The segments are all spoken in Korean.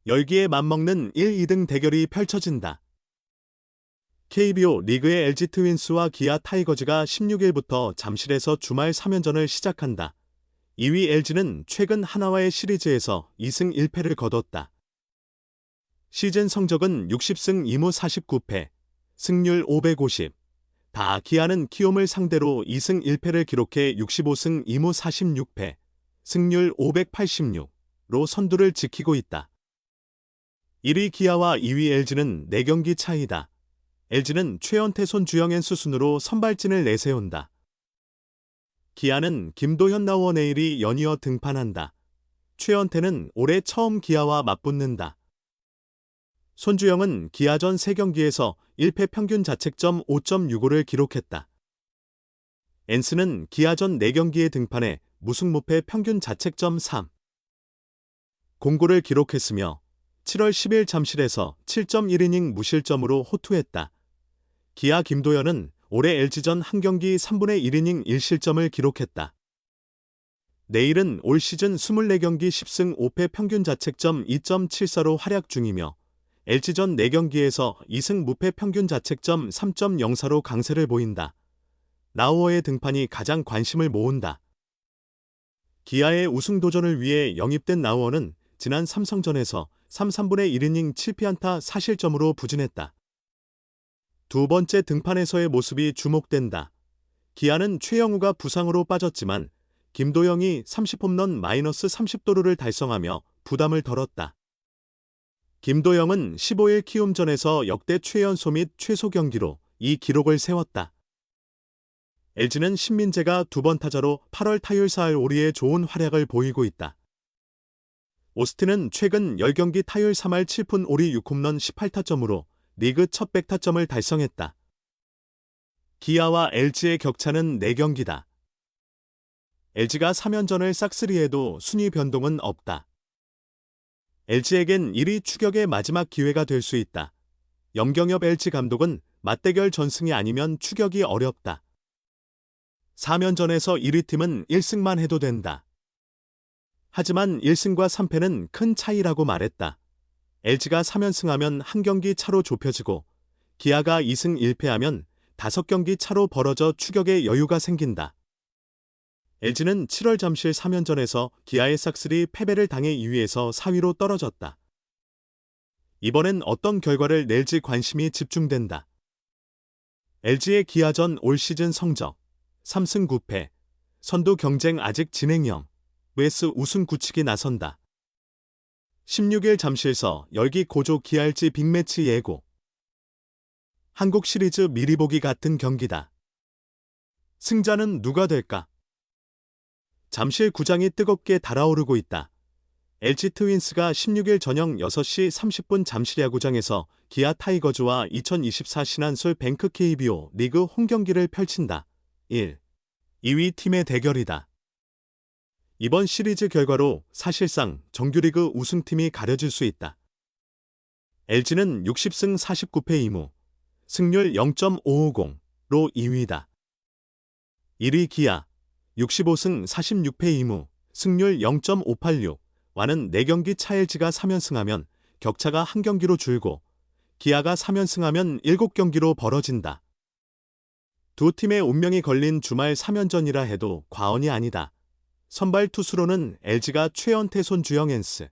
열기에 맞먹는 1, 2등 대결이 펼쳐진다. KBO 리그의 LG 트윈스와 기아 타이거즈가 16일부터 잠실에서 주말 3연전을 시작한다. 2위 LG는 최근 하나와의 시리즈에서 2승 1패를 거뒀다. 시즌 성적은 60승 2무 49패, 승률 550. 다 기아는 키움을 상대로 2승 1패를 기록해 65승 2무 46패, 승률 586로 선두를 지키고 있다. 1위 기아와 2위 LG는 4경기 차이다. LG는 최연태 손주영 수순으로 선발진을 내세운다. 기아는 김도현 나우어 네일이 연이어 등판한다. 최연태는 올해 처음 기아와 맞붙는다. 손주영은 기아전 3경기에서 1패 평균 자책점 5.65를 기록했다. 엔스는 기아전 4경기에 등판해 무승무패 평균 자책점 3. 0구를 기록했으며 7월 10일 잠실에서 7.1이닝 무실점으로 호투했다. 기아 김도현은 올해 LG전 한 경기 3분의 1이닝 1실점을 기록했다. 내일은 올 시즌 24경기 10승 5패 평균 자책점 2.74로 활약 중이며 LG전 4경기에서 2승 무패 평균 자책점 3.04로 강세를 보인다. 나우어의 등판이 가장 관심을 모은다. 기아의 우승 도전을 위해 영입된 나우어는 지난 삼성전에서 3/3분의 1이닝 7피안타 4실점으로 부진했다. 두 번째 등판에서의 모습이 주목된다. 기아는 최영우가 부상으로 빠졌지만 김도영이 30홈런 마이너스 30도루를 달성하며 부담을 덜었다. 김도영은 15일 키움전에서 역대 최연소 및 최소 경기로 이 기록을 세웠다. LG는 신민재가 2번 타자로 8월 타율 4할 5리에 좋은 활약을 보이고 있다. 오스틴은 최근 10경기 타율 3할 7푼 5리 6홈런 18타점으로 리그 첫 100타점을 달성했다. 기아와 LG의 격차는 4경기다. LG가 3연전을 싹쓸이해도 순위 변동은 없다. LG에겐 1위 추격의 마지막 기회가 될 수 있다. 염경엽 LG 감독은 맞대결 전승이 아니면 추격이 어렵다. 3연전에서 1위 팀은 1승만 해도 된다. 하지만 1승과 3패는 큰 차이라고 말했다. LG가 3연승하면 한 경기 차로 좁혀지고 기아가 2승 1패하면 5경기 차로 벌어져 추격의 여유가 생긴다. LG는 7월 잠실 3연전에서 기아의 싹쓸이 패배를 당해 2위에서 4위로 떨어졌다. 이번엔 어떤 결과를 낼지 관심이 집중된다. LG의 기아전 올 시즌 성적 3승 9패, 선두 경쟁 아직 진행형, 웨스 우승 굳히기 나선다. 16일 잠실서 열기 고조 기아 LG 빅매치 예고. 한국 시리즈 미리 보기 같은 경기다. 승자는 누가 될까? 잠실 구장이 뜨겁게 달아오르고 있다. LG 트윈스가 16일 저녁 6시 30분 잠실 야구장에서 기아 타이거즈와 2024 신한솔 뱅크 KBO 리그 홈경기를 펼친다. 1. 2위 팀의 대결이다. 이번 시리즈 결과로 사실상 정규리그 우승팀이 가려질 수 있다. LG는 60승 49패 2무, 승률 0.550로 2위다. 1위 기아, 65승 46패 2무, 승률 0.586와는 4경기 차 LG가 3연승하면 격차가 한 경기로 줄고 기아가 3연승하면 7경기로 벌어진다. 두 팀의 운명이 걸린 주말 3연전이라 해도 과언이 아니다. 선발 투수로는 LG가 최연태 손주영 엔스,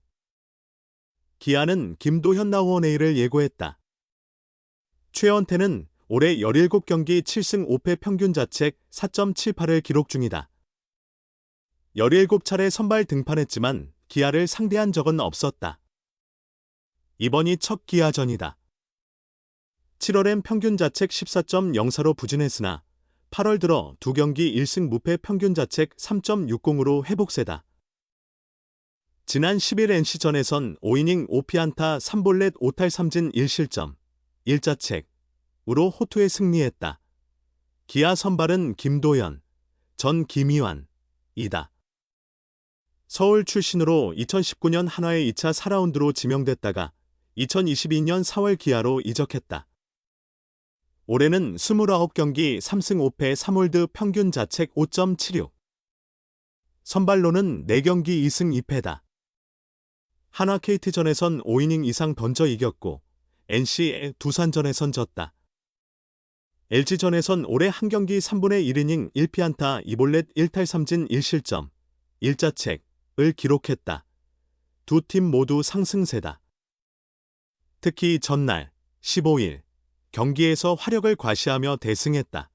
기아는 김도현 나우어 네일을 예고했다. 최연태는 올해 17경기 7승 5패 평균 자책 4.78을 기록 중이다. 17차례 선발 등판했지만 기아를 상대한 적은 없었다. 이번이 첫 기아전이다. 7월엔 평균 자책 14.04로 부진했으나 8월 들어 2경기 1승 무패 평균 자책 3.60으로 회복세다. 지난 10일 NC전에선 5이닝 5피안타 3볼넷 5탈 3진 1실점, 1자책으로 호투에 승리했다. 기아 선발은 김도현, 전 김희환이다. 서울 출신으로 2019년 한화의 2차 4라운드로 지명됐다가 2022년 4월 기아로 이적했다. 올해는 29경기 3승 5패 3홀드 평균 자책 5.76. 선발로는 4경기 2승 2패다. 한화 KT전에선 5이닝 이상 던져 이겼고 NC 두산전에선 졌다. LG전에선 올해 한 경기 3분의 1이닝 1피안타 2볼넷 1탈3진 1실점 1자책을 기록했다. 두 팀 모두 상승세다. 특히 전날 15일 경기에서 화력을 과시하며 대승했다.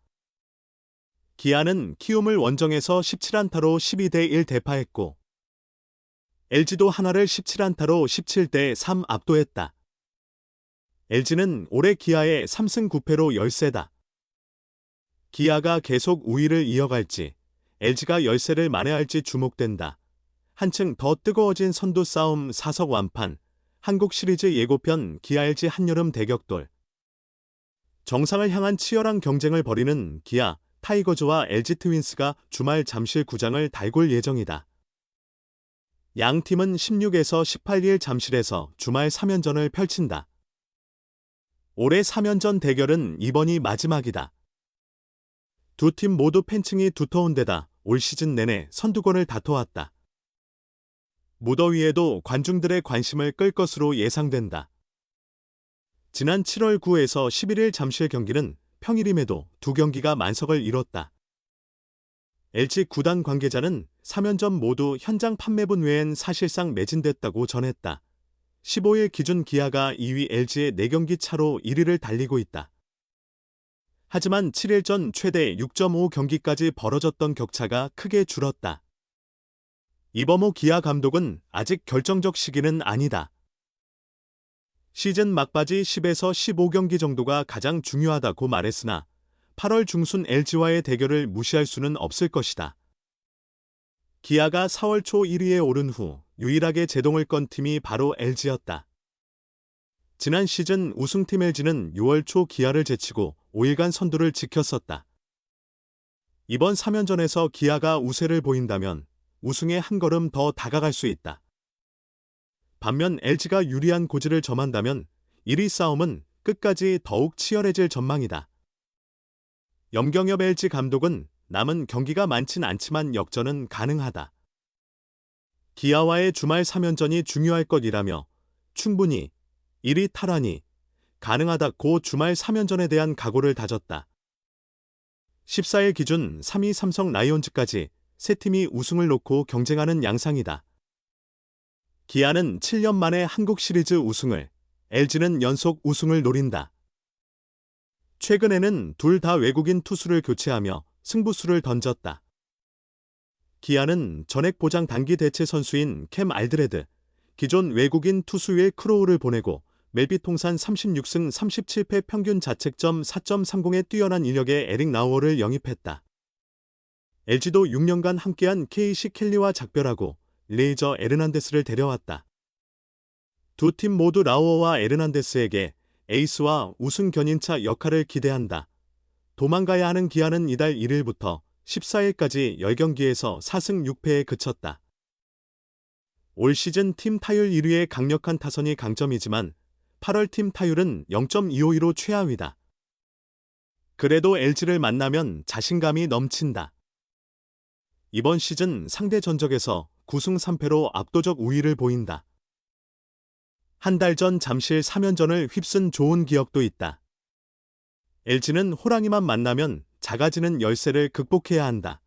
기아는 키움을 원정에서 17안타로 12대1 대파했고 LG도 한화를 17안타로 17대3 압도했다. LG는 올해 기아의 3승 9패로 열세다. 기아가 계속 우위를 이어갈지 LG가 열세를 만회할지 주목된다. 한층 더 뜨거워진 선두 싸움 4석 완판, 한국 시리즈 예고편 기아 LG 한여름 대격돌. 정상을 향한 치열한 경쟁을 벌이는 기아, 타이거즈와 LG 트윈스가 주말 잠실 구장을 달굴 예정이다. 양 팀은 16에서 18일 잠실에서 주말 3연전을 펼친다. 올해 3연전 대결은 이번이 마지막이다. 두 팀 모두 팬층이 두터운 데다 올 시즌 내내 선두권을 다퉈왔다. 무더위에도 관중들의 관심을 끌 것으로 예상된다. 지난 7월 9에서 11일 잠실 경기는 평일임에도 두 경기가 만석을 이뤘다. LG 구단 관계자는 3연전 모두 현장 판매분 외엔 사실상 매진됐다고 전했다. 15일 기준 기아가 2위 LG의 4경기 차로 1위를 달리고 있다. 하지만 7일 전 최대 6.5경기까지 벌어졌던 격차가 크게 줄었다. 이범호 기아 감독은 아직 결정적 시기는 아니다. 시즌 막바지 10에서 15경기 정도가 가장 중요하다고 말했으나 8월 중순 LG와의 대결을 무시할 수는 없을 것이다. 기아가 4월 초 1위에 오른 후 유일하게 제동을 건 팀이 바로 LG였다. 지난 시즌 우승팀 LG는 6월 초 기아를 제치고 5일간 선두를 지켰었다. 이번 3연전에서 기아가 우세를 보인다면 우승에 한 걸음 더 다가갈 수 있다. 반면 LG가 유리한 고지를 점한다면 1위 싸움은 끝까지 더욱 치열해질 전망이다. 염경엽 LG 감독은 남은 경기가 많진 않지만 역전은 가능하다. 기아와의 주말 3연전이 중요할 것이라며 충분히 1위 탈환이 가능하다고 주말 3연전에 대한 각오를 다졌다. 14일 기준 3위 삼성 라이온즈까지 세 팀이 우승을 놓고 경쟁하는 양상이다. 기아는 7년 만에 한국 시리즈 우승을, LG는 연속 우승을 노린다. 최근에는 둘 다 외국인 투수를 교체하며 승부수를 던졌다. 기아는 전액 보장 단기 대체 선수인 캠 알드레드, 기존 외국인 투수 윌 크로우를 보내고 멜비 통산 36승 37패 평균 자책점 4.30의 뛰어난 인력의 에릭 라우어를 영입했다. LG도 6년간 함께한 KC 켈리와 작별하고 레이저 에르난데스를 데려왔다. 두 팀 모두 라우어와 에르난데스에게 에이스와 우승 견인차 역할을 기대한다. 도망가야 하는 기아는 이달 1일부터 14일까지 10경기에서 4승 6패에 그쳤다. 올 시즌 팀 타율 1위의 강력한 타선이 강점이지만 8월 팀 타율은 0.252로 최하위다. 그래도 LG를 만나면 자신감이 넘친다. 이번 시즌 상대 전적에서 9승 3패로 압도적 우위를 보인다. 한 달 전 잠실 3연전을 휩쓴 좋은 기억도 있다. LG는 호랑이만 만나면 작아지는 열세를 극복해야 한다.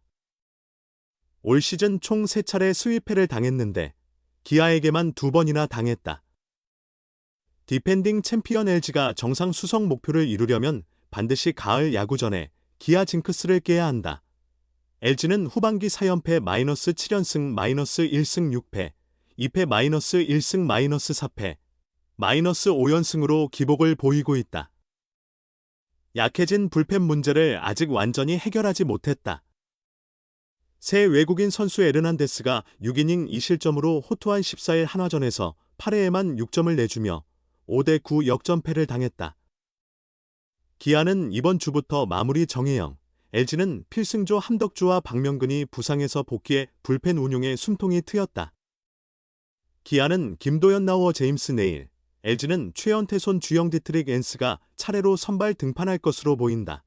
올 시즌 총 3차례 스위패를 당했는데 기아에게만 2번이나 당했다. 디펜딩 챔피언 LG가 정상 수성 목표를 이루려면 반드시 가을 야구 전에 기아 징크스를 깨야 한다. LG는 후반기 4연패 -7연승 -1승 6패, 2패 -1승 -4패, -5연승으로 기복을 보이고 있다. 약해진 불펜 문제를 아직 완전히 해결하지 못했다. 새 외국인 선수 에르난데스가 6이닝 2실점으로 호투한 14일 한화전에서 8회에만 6점을 내주며 5대9 역전패를 당했다. 기아는 이번 주부터 마무리 정혜영, LG는 필승조 함덕주와 박명근이 부상에서 복귀해 불펜 운용에 숨통이 트였다. 기아는 김도현 라우어 제임스 네일, LG는 최연태손 주영 디트릭 엔스가 차례로 선발 등판할 것으로 보인다.